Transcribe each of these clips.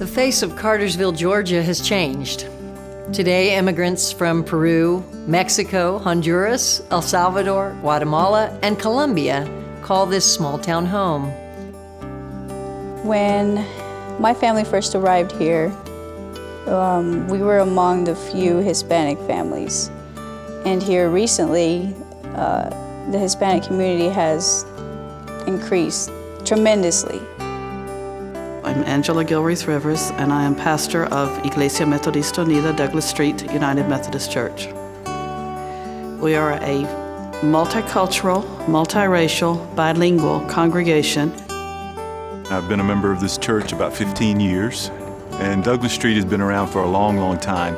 The face of Cartersville, Georgia has changed. Today, immigrants from Peru, Mexico, Honduras, El Salvador, Guatemala, and Colombia call this small town home. When my family first arrived here, we were among the few Hispanic families. And here recently, the Hispanic community has increased tremendously. I'm Angela Gilreath-Rivers, and I am pastor of Iglesia Metodista Unida, Douglas Street, United Methodist Church. We are a multicultural, multiracial, bilingual congregation. I've been a member of this church about 15 years, and Douglas Street has been around for a long, long time.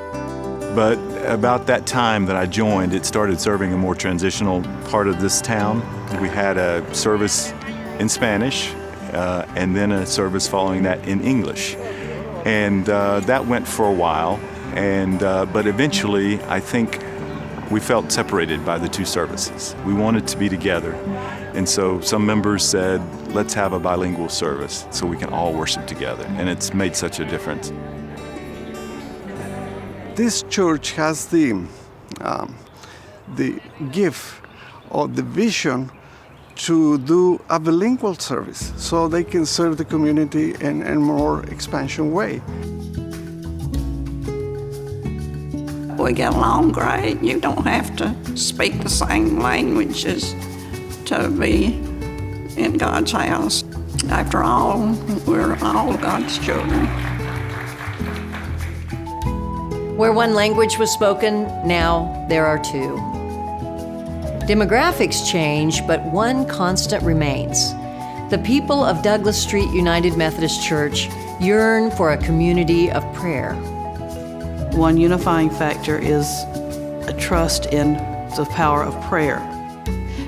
But about that time that I joined, it started serving a more transitional part of this town. We had a service in Spanish, and then a service following that in English. And that went for a while, but eventually I think we felt separated by the two services. We wanted to be together, and so some members said, let's have a bilingual service so we can all worship together, and it's made such a difference. This church has the gift or the vision to do a bilingual service so they can serve the community in a more expansion way. We get along great. You don't have to speak the same languages to be in God's house. After all, we're all God's children. Where one language was spoken, now there are two. Demographics change, but one constant remains. The people of Douglas Street United Methodist Church yearn for a community of prayer. One unifying factor is a trust in the power of prayer.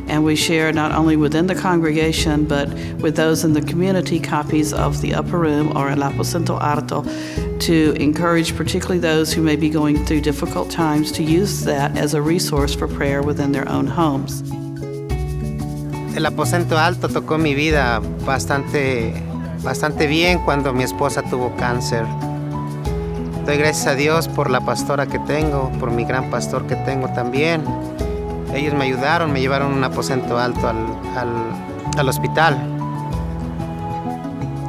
And we share not only within the congregation, but with those in the community copies of the Upper Room or El Aposento Alto to encourage particularly those who may be going through difficult times to use that as a resource for prayer within their own homes. El Aposento Alto tocó mi vida bastante bien cuando mi esposa tuvo cáncer. Doy gracias a Dios por la pastora que tengo, por mi gran pastor que tengo también. Ellos me ayudaron, me llevaron un Aposento Alto al hospital.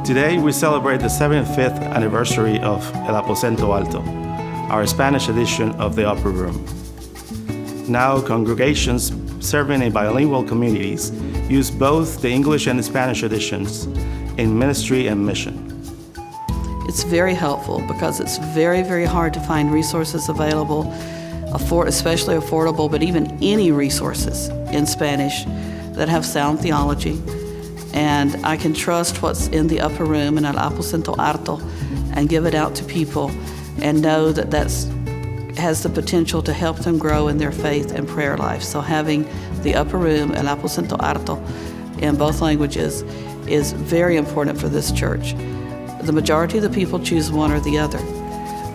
Today we celebrate the 75th anniversary of El Aposento Alto, our Spanish edition of the Upper Room. Now congregations serving in bilingual communities use both the English and Spanish editions in ministry and mission. It's very helpful because it's very, very hard to find resources available, especially affordable, but even any resources in Spanish that have sound theology. And I can trust what's in the Upper Room and El Aposento Alto and give it out to people and know that has the potential to help them grow in their faith and prayer life. So having the Upper Room, El Aposento Alto, in both languages is very important for this church. The majority of the people choose one or the other.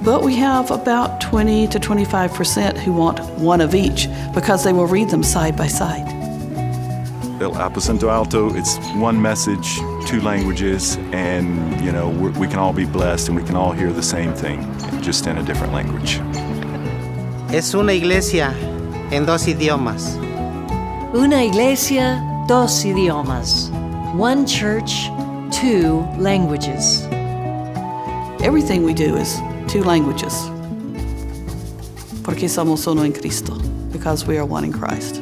But we have about 20 to 25% who want one of each because they will read them side by side. El Aposento Alto, it's one message, two languages, and we can all be blessed and we can all hear the same thing, just in a different language. Es una iglesia en dos idiomas. Una iglesia, dos idiomas. One church, two languages. Everything we do is two languages. Porque somos uno en Cristo, because we are one in Christ.